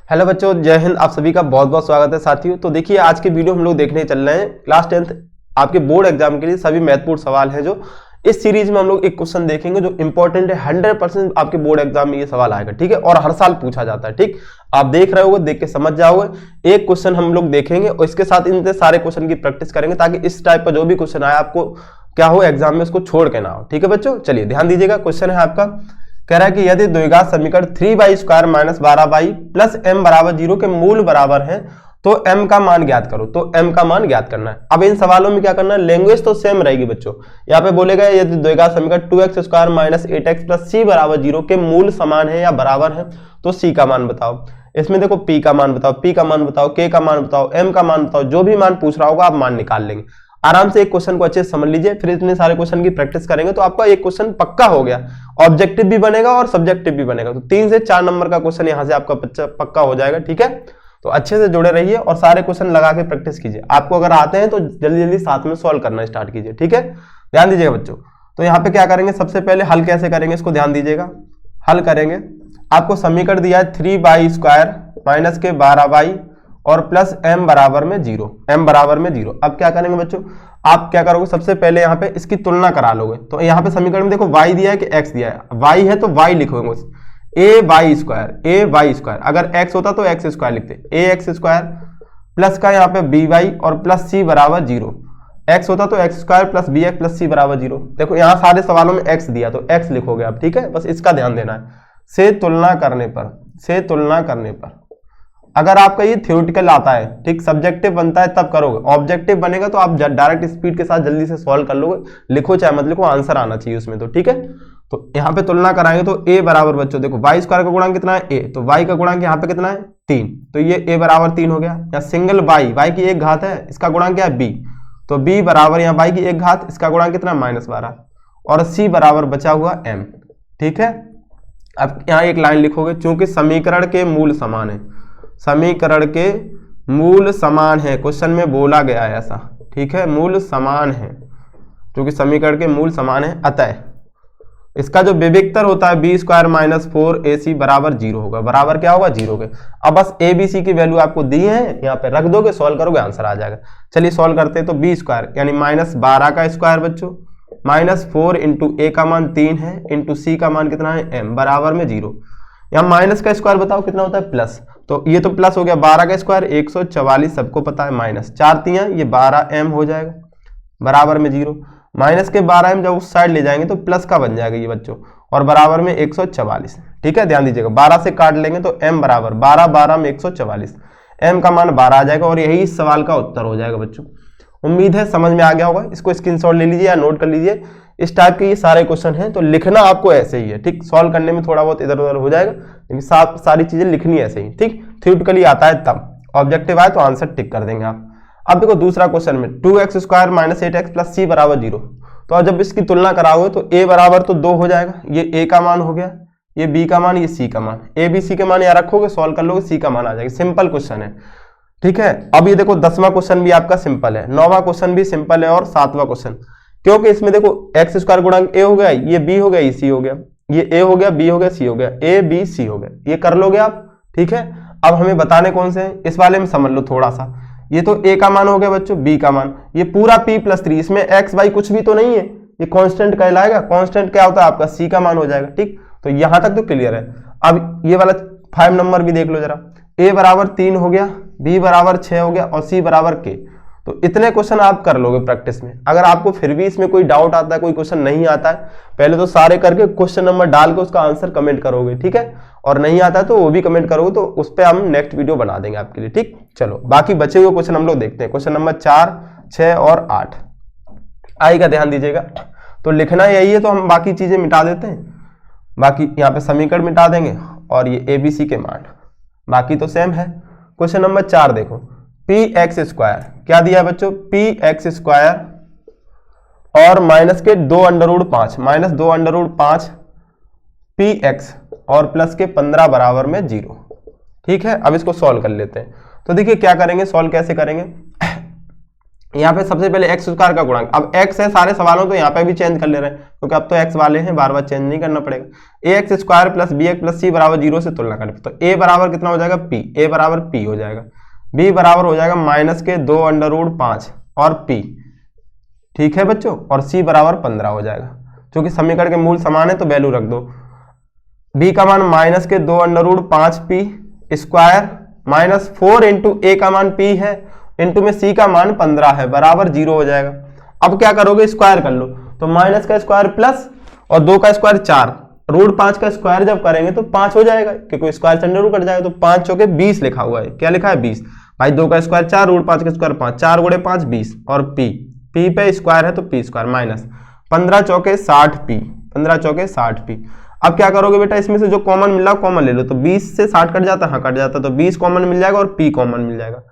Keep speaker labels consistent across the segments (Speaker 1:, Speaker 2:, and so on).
Speaker 1: Hello बच्चों, जय हिंद। आप सभी का बहुत बहुत स्वागत है साथियों। तो देखिए, आज के वीडियो हम लोग देखने चल रहे हैं क्लास 10th आपके बोर्ड एग्जाम के लिए सभी महत्वपूर्ण सवाल हैं। जो इस सीरीज में हम लोग एक क्वेश्चन देखेंगे जो इंपॉर्टेंट है, 100% आपके बोर्ड एग्जाम में ये सवाल आएगा, ठीक है। और हर साल पूछा जाता है, ठीक। आप देख रहे होगे, देख के समझ जाओगे। एक क्वेश्चन हम लोग देखेंगे और इसके साथ इन सारे क्वेश्चन की प्रैक्टिस करेंगे ताकि इस टाइप का जो भी क्वेश्चन आए आपको क्या हो एग्जाम में, उसको छोड़ के ना हो, ठीक है बच्चों। चलिए ध्यान दीजिएगा। क्वेश्चन है आपका, कह रहा है कि यदि द्विघात समीकरण 3y² minus 12y plus m बराबर 0 के मूल बराबर है तो m का मान ज्ञात करो। तो m का मान ज्ञात करना है। अब इन सवालों में क्या करना है, लैंग्वेज तो सेम रहेगी बच्चों। यहाँ पे बोलेगा यदि द्विघात समीकरण 2x² minus 8x plus c बराबर 0 के मूल समान है या बराबर है तो c का मान बताओ। इसमें देखो p का मान बताओ, p का मान बताओ, k का मान बताओ, m का मान बताओ। जो भी मान पूछ रहा होगा आप मान निकाल लेंगे। आराम से एक क्वेश्चन को अच्छे से समझ लीजिए, फिर इतने सारे क्वेश्चन की प्रैक्टिस करेंगे तो आपका एक क्वेश्चन पक्का हो गया। ऑब्जेक्टिव भी बनेगा और सब्जेक्टिव भी बनेगा। तो 3 से 4 नंबर का क्वेश्चन यहां से आपका पक्का हो जाएगा, ठीक है। तो अच्छे से जुड़े रहिए और सारे क्वेश्चन लगा के प्रैक्टिस कीजिए। आपको अगर आते हैं तो जल्दी जल्दी साथ में सॉल्व करना स्टार्ट कीजिए, ठीक है। ध्यान दीजिएगा बच्चों। तो यहाँ पे क्या करेंगे, सबसे पहले हल कैसे करेंगे इसको ध्यान दीजिएगा। हल करेंगे, आपको समीकरण दिया है 3y² माइनस के 12y और प्लस m बराबर में 0, m बराबर में 0। अब क्या करेंगे बच्चों, आप क्या करोगे, सबसे पहले यहाँ पे इसकी तुलना करा लोगे। तो यहाँ पे समीकरण में देखो y दिया है कि x दिया है। y है तो y लिखोगे, a² अगर x होता तो x² लिखते, ax² प्लस का यहाँ पे by और प्लस c बराबर 0। x होता तो x² plus bx plus c बराबर 0। देखो यहाँ सारे सवालों में x दिया तो x लिखोगे आप, ठीक है। बस इसका ध्यान देना है। से तुलना करने पर अगर आपका ये थ्योरेटिकल आता है, ठीक, सब्जेक्टिव बनता है तब करोगे। ऑब्जेक्टिव बनेगा तो आप डायरेक्ट स्पीड के साथ जल्दी से सॉल्व कर लोगे। लिखो चाहे मत लिखो, आंसर आना चाहिए उसमें, तो ठीक है। तो यहाँ पे तुलना कराएंगे तो a बराबर बच्चों देखो y² का गुणांक कितना है a, तो y का गुणांक यहाँ पे कितना है 3, तो ये a बराबर 3 हो गया। या सिंगल y की एक घात है, इसका गुणांक क्या है b, तो b बराबर यहाँ y की एक घात, इसका गुणांक कितना -12 और c बराबर बचा हुआ m, ठीक है। अब यहाँ एक लाइन लिखोगे, चूंकि समीकरण के मूल समान है, समीकरण के मूल समान है, क्वेश्चन में बोला गया है ऐसा, ठीक है। मूल समान है, क्योंकि समीकरण के मूल समान है, अतः इसका जो विविक्तर होता है b² माइनस 4ac बराबर 0 होगा। बराबर क्या होगा, 0 के। अब बस a b c की वैल्यू आपको दी है, यहाँ पे रख दोगे, सॉल्व करोगे, आंसर आ जाएगा। चलिए सॉल्व करते हैं। तो b² यानी -12 का स्क्वायर बच्चों, -4 इंटू a का मान 3 है, इंटू c का मान कितना है m बराबर में 0। यहाँ माइनस का स्क्वायर बताओ कितना होता है, प्लस, तो ये तो प्लस हो गया। 12 का स्क्वायर 144 सबको पता है, माइनस 4 तियां ये 12m हो जाएगा बराबर में 0। माइनस के 12m जब उस साइड ले जाएंगे तो प्लस का बन जाएगा ये बच्चों, और बराबर में 144, ठीक है। ध्यान दीजिएगा, 12 से काट लेंगे तो m बराबर 12 में 144, m का मान 12 आ जाएगा और यही इस सवाल का उत्तर हो जाएगा बच्चों। उम्मीद है समझ में आ गया होगा। इसको स्क्रीनशॉट ले लीजिए या नोट कर लीजिए। इस टाइप के ये सारे क्वेश्चन हैं, तो लिखना आपको ऐसे ही है, ठीक। सॉल्व करने में थोड़ा बहुत इधर उधर हो जाएगा, लेकिन सारी चीजें लिखनी ऐसे ही, ठीक। थ्योरेटिकली आता है तब, ऑब्जेक्टिव आए तो आंसर टिक कर देंगे आप। अब देखो दूसरा क्वेश्चन में 2x² minus 8x plus c बराबर 0। तो अब जब इसकी तुलना कराओगे तो a बराबर तो 2 हो जाएगा, ये a का मान हो गया, ये b का मान, ये c का मान। a b c के मान यहाँ रखोगे, सॉल्व कर लोगे, c का मान आ जाएगा। सिंपल क्वेश्चन है, ठीक है। अब ये देखो 10वां क्वेश्चन भी आपका सिंपल है, 9वां क्वेश्चन भी सिंपल है और 7वां क्वेश्चन, क्योंकि इसमें देखो x² गुणांक a हो गया, ये b हो गया, ये c हो गया, ये a हो गया, b हो गया, c हो गया, a b c हो गया, ये कर लोगे आप, ठीक है। अब हमें बताने कौन से हैं, इस वाले में समझ लो थोड़ा सा। ये तो a का मान हो गया बच्चों, b का मान, ये पूरा p + 3, इसमें x y कुछ भी तो नहीं है, ये कांस्टेंट कहलाएगा। कांस्टेंट क्या होता है आपका, c का मान हो जाएगा, ठीक। तो यहां तक तो क्लियर है। अब ये वाला 5 नंबर भी देख लो जरा, a बराबर 3 हो गया, b बराबर 6 हो गया और c बराबर k। तो इतने क्वेश्चन आप कर लोगे प्रैक्टिस में। अगर आपको फिर भी इसमें कोई डाउट आता है, कोई क्वेश्चन नहीं आता है, पहले तो सारे करके क्वेश्चन नंबर डाल के उसका आंसर कमेंट करोगे, ठीक है। और नहीं आता है तो वो भी कमेंट करोगे, तो उस पर हम नेक्स्ट वीडियो बना देंगे आपके लिए, ठीक। चलो बाकी बचे हुए क्वेश्चन हम लोग देखते हैं। क्वेश्चन नंबर 4, 6 और 8 आएगा, ध्यान दीजिएगा। तो लिखना यही है, तो हम बाकी चीजें मिटा देते हैं। बाकी यहाँ पे समीकरण मिटा देंगे और ये ABC के मान, बाकी तो सेम है। क्वेश्चन नंबर 4 देखो, px² क्या दिया है बच्चों, px² और माइनस के 2√5 माइनस 2√5 px और प्लस के 15 बराबर में 0, ठीक है। अब इसको सॉल्व कर लेते हैं। तो देखिए क्या करेंगे, सॉल्व कैसे करेंगे। यहाँ पे सबसे पहले एक्स स्क्वायर का गुणांक, अब एक्स है सारे सवालों तो यहाँ पे भी चेंज कर ले रहे हैं क्योंकि अब तो एक्स वाले हैं, बार बार चेंज नहीं करना पड़ेगा। A x square plus b x plus c बराबर 0 से तुलना करें तो ए बराबर कितना हो जाएगा पी, ए बराबर पी हो जाएगा, बी बराबर हो जाएगा माइनस के 2√5 और पी, ठीक है बच्चों, और सी बराबर 15 हो जाएगा। क्योंकि समीकरण के मूल समान है तो वैल्यू रख दो। बी का मान माइनस के 2√5 पी स्क्वायर माइनस 4 इंटू ए का मान पी है इंटू में सी का मान 15 है बराबर 0 हो जाएगा। अब क्या करोगे, स्क्वायर कर लो, तो माइनस का स्क्वायर प्लस और 2 का स्क्वायर 4, √5 का स्क्वायर जब करेंगे तो 5 हो जाएगा क्योंकि स्क्वायर से अंडर रूट कट जाएगा, तो 5 चौके 20 लिखा हुआ है। क्या लिखा है 20 भाई, 2 का स्क्वायर 4, √5 का स्क्वायर 5, 4 गुणे 5 20 और पी, पी पे स्क्वायर है तो पी स्क्वायर माइनस 15 चौके 60 पी, 15 चौके 60 पी। अब क्या करोगे बेटा, इसमें से जो कॉमन मिल रहा है कॉमन ले लो, तो 20 से 60 कट जाता है, हाँ कट जाता, तो 20 कॉमन मिल जाएगा और पी कॉमन मिल जाएगा,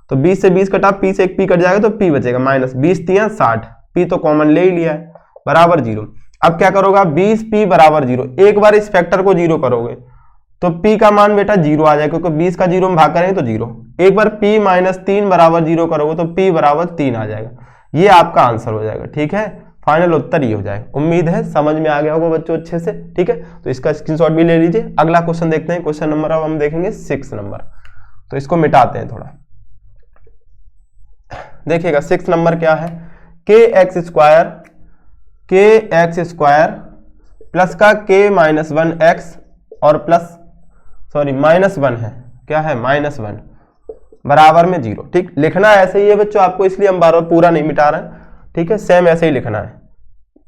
Speaker 1: तो 20 से 20 कटा, पी से एक पी कट जाएगा तो पी बचेगा माइनस 20 तिया 60, पी तो कॉमन ले ही लिया है बराबर 0। अब क्या करोगे, 20 पी बराबर 0, एक बार इस फैक्टर को 0 करोगे तो पी का मान बेटा 0 आ जाएगा क्योंकि 20 का 0 में भाग करेंगे तो 0। एक बार पी माइनस 3 बराबर 0 करोगे तो पी बराबर 3 आ जाएगा। ये आपका आंसर हो जाएगा, ठीक है, फाइनल उत्तर ये हो जाएगा। उम्मीद है समझ में आ गया होगा बच्चों अच्छे से, ठीक है, तो इसका स्क्रीनशॉट भी ले लीजिए। अगला क्वेश्चन देखते हैं, क्वेश्चन नंबर अब हम देखेंगे 6 नंबर, तो इसको मिटाते हैं थोड़ा। देखिएगा 6 नंबर क्या है, के एक्स स्क्वायर प्लस का के माइनस 1 एक्स और प्लस माइनस 1 है, क्या है -1 बराबर में 0। ठीक, लिखना ऐसे ही है बच्चों आपको, इसलिए हम बार बार पूरा नहीं मिटा रहे हैं, ठीक है, सेम ऐसे ही लिखना है।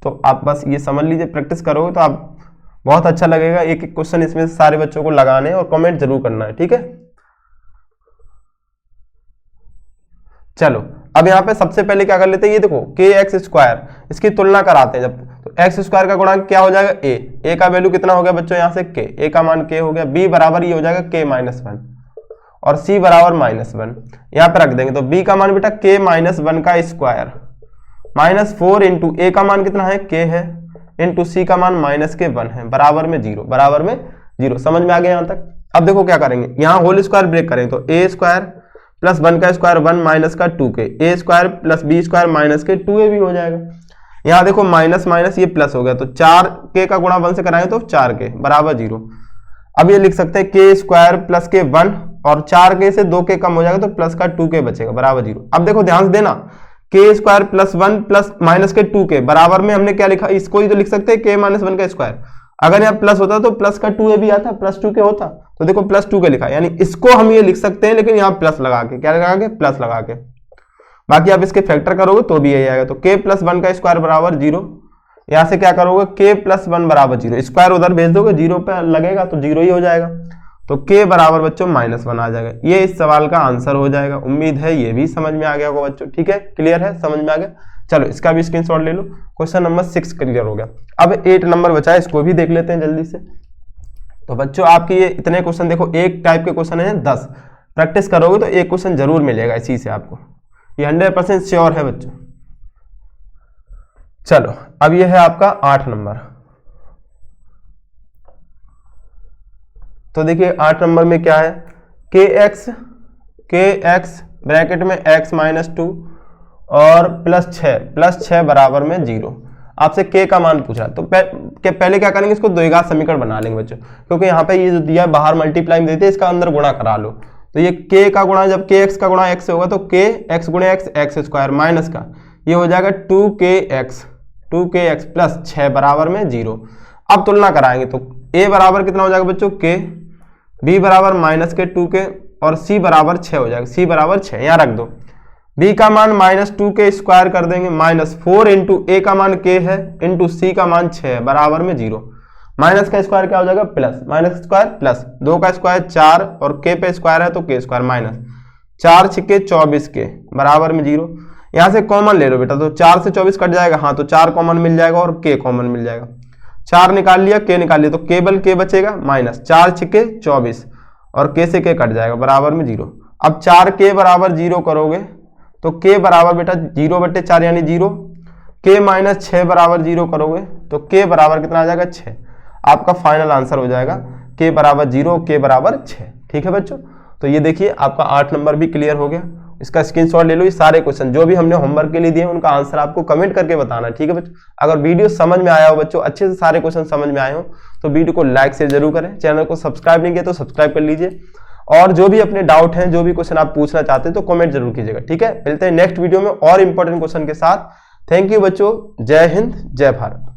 Speaker 1: तो आप बस ये समझ लीजिए, प्रैक्टिस करोगे तो आप बहुत अच्छा लगेगा। एक एक क्वेश्चन इसमें से सारे बच्चों को लगाने और कमेंट जरूर करना है, ठीक है। चलो अब यहाँ पे सबसे पहले क्या कर लेते हैं, ये देखो के एक्स स्क्वायर, इसकी तुलना कराते हैं जब, तो एक्स स्क्वायर का गुणांक क्या हो जाएगा ए का वैल्यू कितना हो गया बच्चों यहाँ से के, ए का मान के हो गया, बी बराबर ये हो जाएगा के -1 और सी बराबर -1, यहाँ पे रख देंगे। तो बी का मान बेटा के -1 का स्क्वायर -4 इंटू ए का मान कितना है के है इंटू सी का मान -1 है बराबर में 0, बराबर में 0। समझ में आ गया यहाँ तक। अब देखो क्या करेंगे, यहाँ होल स्क्वायर ब्रेक करेंगे तो ए स्क्वायर प्लस 1 का स्क्वायर 1 माइनस का 2k, a square plus b square minus के 2a भी हो जाएगा। यहाँ देखो माइनस माइनस ये प्लस हो गया, तो 4k का गुणा 1 से कराएंगे तो 4k बराबर 0। अब ये लिख सकते हैं के स्क्वायर प्लस के 1 और 4k से 2k कम हो जाएगा तो प्लस का 2k बचेगा बराबर 0। अब देखो ध्यान से देना, के स्क्वायर प्लस 1 प्लस माइनस के 2k बराबर में हमने क्या लिखा, इसको ही तो लिख सकते हैं के -1 का स्क्वायर। अगर यहाँ प्लस होता तो प्लस का 2a भी आता, प्लस 2k होता, तो देखो प्लस 2k लिखा, यानी इसको हम ये लिख सकते हैं, लेकिन यहाँ प्लस लगा के, क्या लगा के, प्लस लगा के। बाकी आप इसके फैक्टर करोगे तो भी यही आएगा, तो k + 1 का स्क्वायर बराबर 0। यहाँ से क्या करोगे, k + 1 बराबर 0, स्क्वायर उधर भेज दोगे 0 पे लगेगा तो 0 ही हो जाएगा, तो k बराबर बच्चों -1 आ जाएगा। ये इस सवाल का आंसर हो जाएगा। उम्मीद है ये भी समझ में आ गया होगा बच्चों, ठीक है, क्लियर है, समझ में आ गया। चलो इसका भी स्क्रीनशॉट ले लो। क्वेश्चन नंबर 6 क्लियर हो गया। अब 8 नंबर बचा है, इसको भी देख लेते हैं जल्दी से। तो बच्चों आपके ये इतने क्वेश्चन, देखो एक टाइप के क्वेश्चन है 10, प्रैक्टिस करोगे तो एक क्वेश्चन जरूर मिलेगा इसी से आपको, ये 100% श्योर है बच्चों। चलो अब ये है आपका 8 नंबर। तो देखिए 8 नंबर में क्या है, के एक्स ब्रैकेट में x - 2 और +6 बराबर में 0। आपसे k का मान पूछा, तो पहले क्या करेंगे, इसको द्विघात समीकरण बना लेंगे बच्चों, क्योंकि यहाँ पे ये जो दिया है बाहर मल्टीप्लाई में देते हैं, इसका अंदर गुणा करा लो। तो ये k का गुणा, जब kx का गुणा x से होगा तो k x गुणे x स्क्वायर माइनस का ये हो जाएगा 2kx प्लस 6 बराबर में 0। अब तुलना कराएंगे तो a बराबर कितना हो जाएगा बच्चों k, b बराबर माइनस के 2k और c बराबर 6 हो जाएगा, c बराबर 6 यहाँ रख दो। b का मान -2k स्क्वायर कर देंगे, -4 इंटू a का मान k है इंटू c का मान 6 है बराबर में 0। माइनस का स्क्वायर क्या हो जाएगा प्लस, माइनस स्क्वायर प्लस, 2 का स्क्वायर 4 और k पे स्क्वायर है तो k स्क्वायर माइनस 4 × 6 = 24k बराबर में 0। यहाँ से कॉमन ले लो बेटा, तो 4 से 24 कट जाएगा, हाँ तो 4 कॉमन मिल जाएगा और k कॉमन मिल जाएगा। 4 निकाल लिया, k निकाल लिया, तो केवल k बचेगा माइनस 4 × 6 = 24 और k से k कट जाएगा बराबर में 0। अब 4k बराबर 0 करोगे तो k बराबर बेटा 0/4 यानी 0, k - 6 बराबर 0 करोगे तो k बराबर कितना आ जाएगा 6। आपका फाइनल आंसर हो जाएगा k बराबर 0, k बराबर 6। ठीक है बच्चों, तो ये देखिए आपका 8 नंबर भी क्लियर हो गया। इसका स्क्रीनशॉट ले लो। ये सारे क्वेश्चन जो भी हमने होमवर्क के लिए दिए उनका आंसर आपको कमेंट करके बताना, ठीक है बच्चों। अगर वीडियो समझ में आया हो बच्चों, अच्छे से सारे क्वेश्चन समझ में आए हो, तो वीडियो को लाइक से जरूर करें। चैनल को सब्सक्राइब नहीं किया तो सब्सक्राइब कर लीजिए, और जो भी अपने डाउट हैं, जो भी क्वेश्चन आप पूछना चाहते हैं तो कमेंट जरूर कीजिएगा, ठीक है। मिलते हैं नेक्स्ट वीडियो में और इंपॉर्टेंट क्वेश्चन के साथ। थैंक यू बच्चों, जय हिंद, जय भारत।